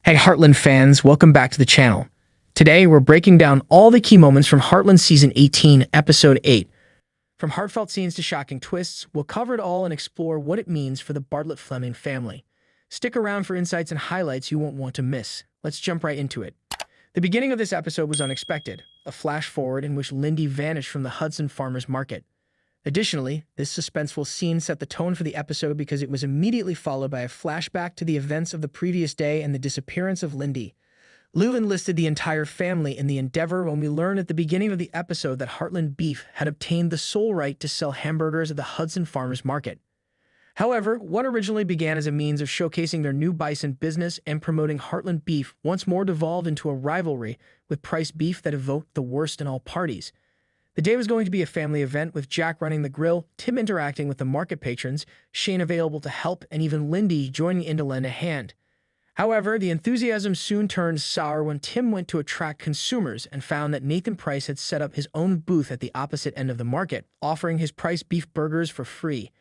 Hey Heartland fans, welcome back to the channel. Today we're breaking down all the key moments from Heartland Season 18, Episode 8. From heartfelt scenes to shocking twists, we'll cover it all and explore what it means for the Bartlett Fleming family. Stick around for insights and highlights you won't want to miss. Let's jump right into it. The beginning of this episode was unexpected, a flash forward in which Lindy vanished from the Hudson Farmers Market. Additionally, this suspenseful scene set the tone for the episode because it was immediately followed by a flashback to the events of the previous day and the disappearance of Lindy. Lou enlisted the entire family in the endeavor when we learned at the beginning of the episode that Heartland Beef had obtained the sole right to sell hamburgers at the Hudson Farmers Market. However, what originally began as a means of showcasing their new bison business and promoting Heartland Beef once more devolved into a rivalry with Price Beef that evoked the worst in all parties. The day was going to be a family event with Jack running the grill, Tim interacting with the market patrons, Shane available to help, and even Lindy joining in to lend a hand. However, the enthusiasm soon turned sour when Tim went to attract consumers and found that Nathan Price had set up his own booth at the opposite end of the market, offering his Price Beef burgers for free.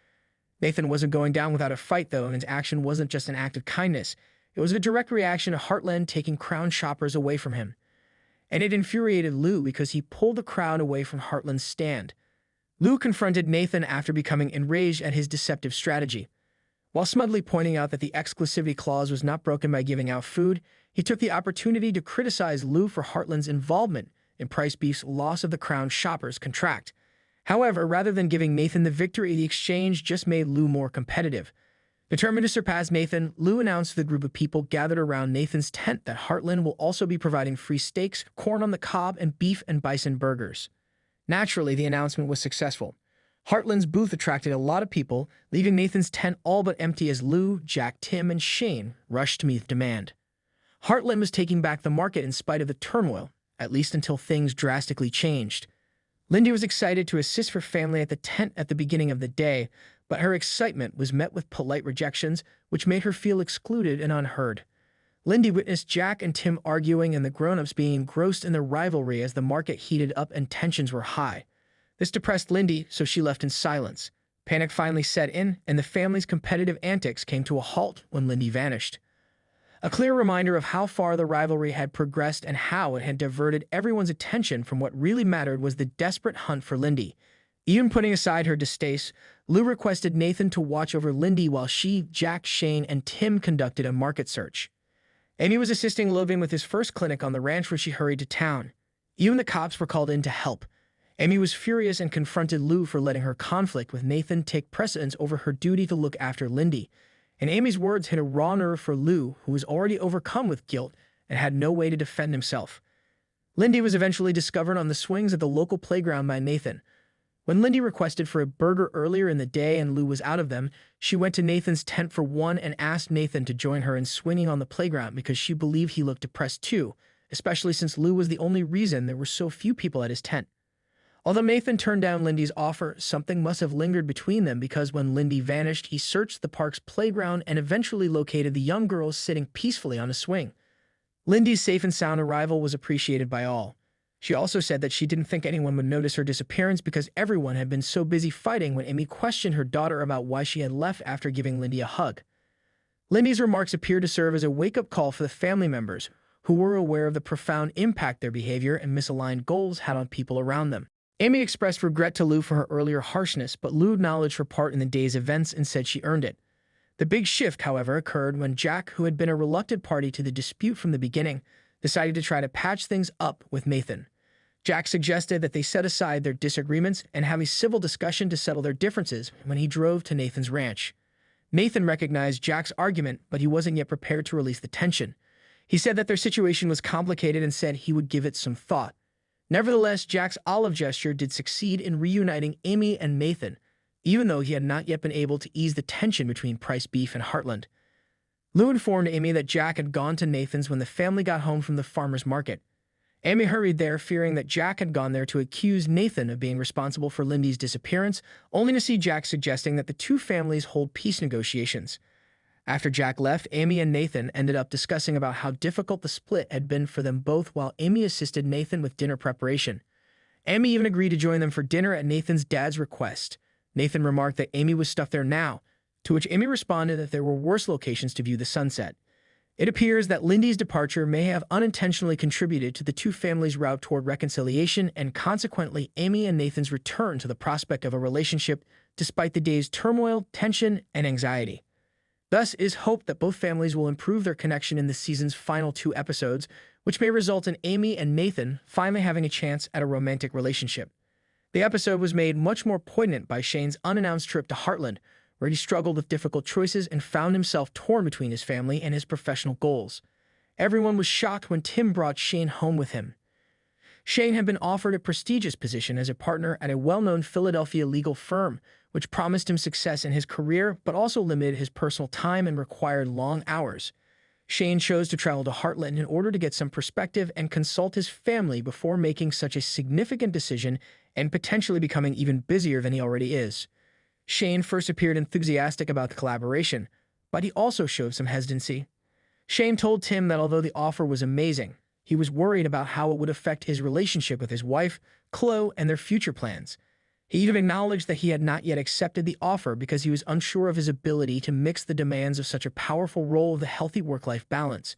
Nathan wasn't going down without a fight, though, and his action wasn't just an act of kindness. It was a direct reaction to Heartland taking crown shoppers away from him. And it infuriated Lou because he pulled the crowd away from Heartland's stand. Lou confronted Nathan after becoming enraged at his deceptive strategy. While smugly pointing out that the exclusivity clause was not broken by giving out food, he took the opportunity to criticize Lou for Heartland's involvement in Price Beef's loss of the crown shoppers contract. However, rather than giving Nathan the victory, the exchange just made Lou more competitive. Determined to surpass Nathan, Lou announced to the group of people gathered around Nathan's tent that Heartland will also be providing free steaks, corn on the cob, and beef and bison burgers. Naturally, the announcement was successful. Heartland's booth attracted a lot of people, leaving Nathan's tent all but empty as Lou, Jack, Tim, and Shane rushed to meet the demand. Heartland was taking back the market in spite of the turmoil, at least until things drastically changed. Lindy was excited to assist her family at the tent at the beginning of the day, but her excitement was met with polite rejections, which made her feel excluded and unheard. Lindy witnessed Jack and Tim arguing and the grown-ups being engrossed in the rivalry as the market heated up and tensions were high. This depressed Lindy, so she left in silence. Panic finally set in, and the family's competitive antics came to a halt when Lindy vanished. A clear reminder of how far the rivalry had progressed and how it had diverted everyone's attention from what really mattered was the desperate hunt for Lindy. Even putting aside her distaste, Lou requested Nathan to watch over Lindy while she, Jack, Shane, and Tim conducted a market search. Amy was assisting Logan with his first clinic on the ranch where she hurried to town. Even the cops were called in to help. Amy was furious and confronted Lou for letting her conflict with Nathan take precedence over her duty to look after Lindy. And Amy's words hit a raw nerve for Lou, who was already overcome with guilt and had no way to defend himself. Lindy was eventually discovered on the swings at the local playground by Nathan. When Lindy requested for a burger earlier in the day and Lou was out of them, she went to Nathan's tent for one and asked Nathan to join her in swinging on the playground because she believed he looked depressed too, especially since Lou was the only reason there were so few people at his tent. Although Nathan turned down Lindy's offer, something must have lingered between them because when Lindy vanished, he searched the park's playground and eventually located the young girls sitting peacefully on a swing. Lindy's safe and sound arrival was appreciated by all. She also said that she didn't think anyone would notice her disappearance because everyone had been so busy fighting when Amy questioned her daughter about why she had left after giving Lindy a hug. Lindy's remarks appeared to serve as a wake-up call for the family members, who were aware of the profound impact their behavior and misaligned goals had on people around them. Amy expressed regret to Lou for her earlier harshness, but Lou acknowledged her part in the day's events and said she earned it. The big shift, however, occurred when Jack, who had been a reluctant party to the dispute from the beginning, decided to try to patch things up with Nathan. Jack suggested that they set aside their disagreements and have a civil discussion to settle their differences when he drove to Nathan's ranch. Nathan recognized Jack's argument, but he wasn't yet prepared to release the tension. He said that their situation was complicated and said he would give it some thought. Nevertheless, Jack's olive gesture did succeed in reuniting Amy and Nathan, even though he had not yet been able to ease the tension between Price Beef and Heartland. Lou informed Amy that Jack had gone to Nathan's when the family got home from the farmer's market. Amy hurried there, fearing that Jack had gone there to accuse Nathan of being responsible for Lindy's disappearance, only to see Jack suggesting that the two families hold peace negotiations. After Jack left, Amy and Nathan ended up discussing about how difficult the split had been for them both while Amy assisted Nathan with dinner preparation. Amy even agreed to join them for dinner at Nathan's dad's request. Nathan remarked that Amy was stuck there now, to which Amy responded that there were worse locations to view the sunset. It appears that Lindy's departure may have unintentionally contributed to the two families' route toward reconciliation and consequently Amy and Nathan's return to the prospect of a relationship despite the day's turmoil, tension, and anxiety. Thus, it is hoped that both families will improve their connection in the season's final 2 episodes, which may result in Amy and Nathan finally having a chance at a romantic relationship. The episode was made much more poignant by Shane's unannounced trip to Heartland, where he struggled with difficult choices and found himself torn between his family and his professional goals. Everyone was shocked when Tim brought Shane home with him. Shane had been offered a prestigious position as a partner at a well-known Philadelphia legal firm, which promised him success in his career but also limited his personal time and required long hours. Shane chose to travel to Heartland in order to get some perspective and consult his family before making such a significant decision and potentially becoming even busier than he already is. Shane first appeared enthusiastic about the collaboration, but he also showed some hesitancy. Shane told Tim that although the offer was amazing, he was worried about how it would affect his relationship with his wife, Chloe, and their future plans. He even acknowledged that he had not yet accepted the offer because he was unsure of his ability to mix the demands of such a powerful role of the healthy work-life balance.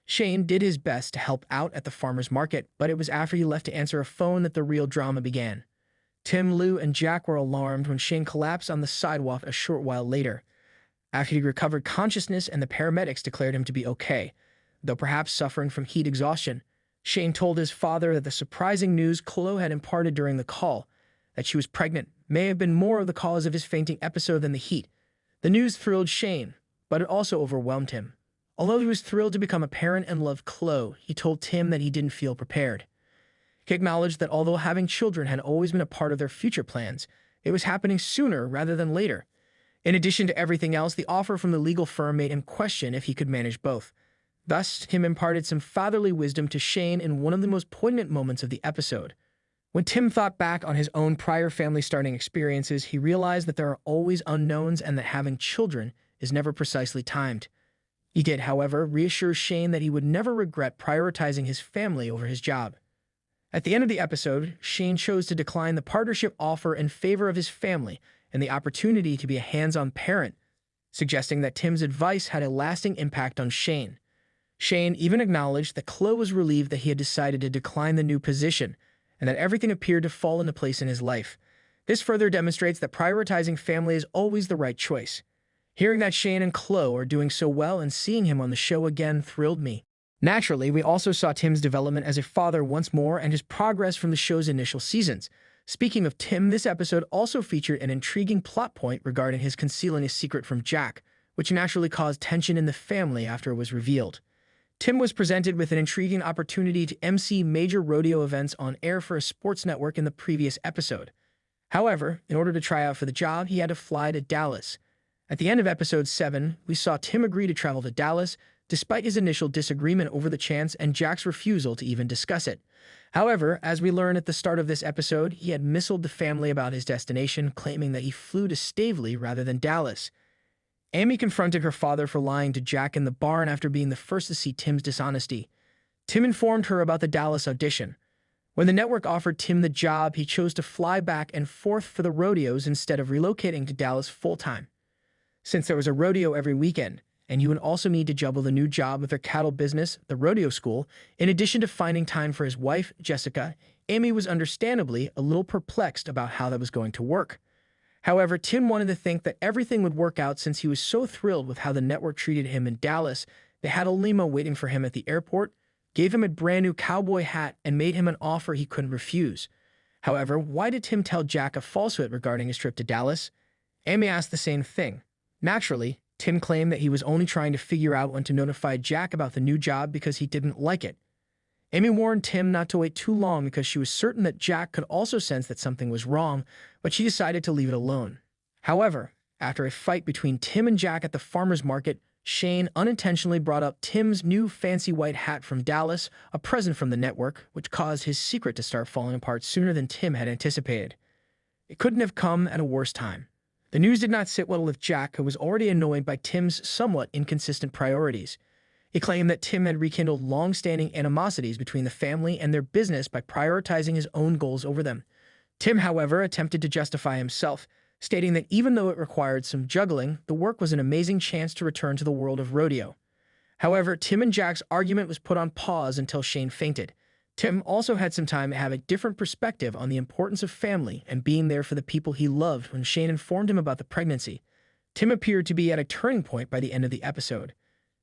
Shane did his best to help out at the farmer's market, but it was after he left to answer a phone that the real drama began. Tim, Lou, and Jack were alarmed when Shane collapsed on the sidewalk a short while later. After he recovered consciousness and the paramedics declared him to be okay, though perhaps suffering from heat exhaustion, Shane told his father that the surprising news Chloe had imparted during the call, that she was pregnant, may have been more of the cause of his fainting episode than the heat. The news thrilled Shane, but it also overwhelmed him. Although he was thrilled to become a parent and loved Chloe, he told Tim that he didn't feel prepared. He acknowledged that although having children had always been a part of their future plans, it was happening sooner rather than later. In addition to everything else, the offer from the legal firm made him question if he could manage both. Thus, Tim imparted some fatherly wisdom to Shane in one of the most poignant moments of the episode. When Tim thought back on his own prior family-starting experiences, he realized that there are always unknowns and that having children is never precisely timed. He did, however, reassure Shane that he would never regret prioritizing his family over his job. At the end of the episode, Shane chose to decline the partnership offer in favor of his family and the opportunity to be a hands-on parent, suggesting that Tim's advice had a lasting impact on Shane. Shane even acknowledged that Chloe was relieved that he had decided to decline the new position, and that everything appeared to fall into place in his life. This further demonstrates that prioritizing family is always the right choice. Hearing that Shane and Chloe are doing so well and seeing him on the show again thrilled me. Naturally, we also saw Tim's development as a father once more and his progress from the show's initial seasons. Speaking of Tim, this episode also featured an intriguing plot point regarding his concealing a secret from Jack, which naturally caused tension in the family after it was revealed. Tim was presented with an intriguing opportunity to MC major rodeo events on air for a sports network in the previous episode. However, in order to try out for the job, he had to fly to Dallas. At the end of episode 7, we saw Tim agree to travel to Dallas, despite his initial disagreement over the chance and Jack's refusal to even discuss it. However, as we learn at the start of this episode, he had misled the family about his destination, claiming that he flew to Stavely rather than Dallas. Amy confronted her father for lying to Jack in the barn after being the first to see Tim's dishonesty. Tim informed her about the Dallas audition. When the network offered Tim the job, he chose to fly back and forth for the rodeos instead of relocating to Dallas full-time. Since there was a rodeo every weekend, and you would also need to juggle the new job with their cattle business, the rodeo school, in addition to finding time for his wife, Jessica, Amy was understandably a little perplexed about how that was going to work. However, Tim wanted to think that everything would work out since he was so thrilled with how the network treated him in Dallas. They had a limo waiting for him at the airport, gave him a brand new cowboy hat, and made him an offer he couldn't refuse. However, why did Tim tell Jack a falsehood regarding his trip to Dallas? Amy asked the same thing. Naturally, Tim claimed that he was only trying to figure out when to notify Jack about the new job because he didn't like it. Amy warned Tim not to wait too long because she was certain that Jack could also sense that something was wrong, but she decided to leave it alone. However, after a fight between Tim and Jack at the farmer's market, Shane unintentionally brought up Tim's new fancy white hat from Dallas, a present from the network, which caused his secret to start falling apart sooner than Tim had anticipated. It couldn't have come at a worse time. The news did not sit well with Jack, who was already annoyed by Tim's somewhat inconsistent priorities. He claimed that Tim had rekindled long-standing animosities between the family and their business by prioritizing his own goals over them. Tim, however, attempted to justify himself, stating that even though it required some juggling, the work was an amazing chance to return to the world of rodeo. However, Tim and Jack's argument was put on pause until Shane fainted. Tim also had some time to have a different perspective on the importance of family and being there for the people he loved when Shane informed him about the pregnancy. Tim appeared to be at a turning point by the end of the episode.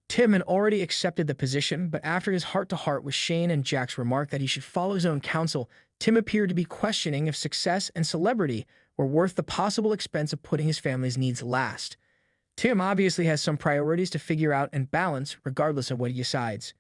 Tim had already accepted the position, but after his heart-to-heart with Shane and Jack's remark that he should follow his own counsel, Tim appeared to be questioning if success and celebrity were worth the possible expense of putting his family's needs last. Tim obviously has some priorities to figure out and balance regardless of what he decides.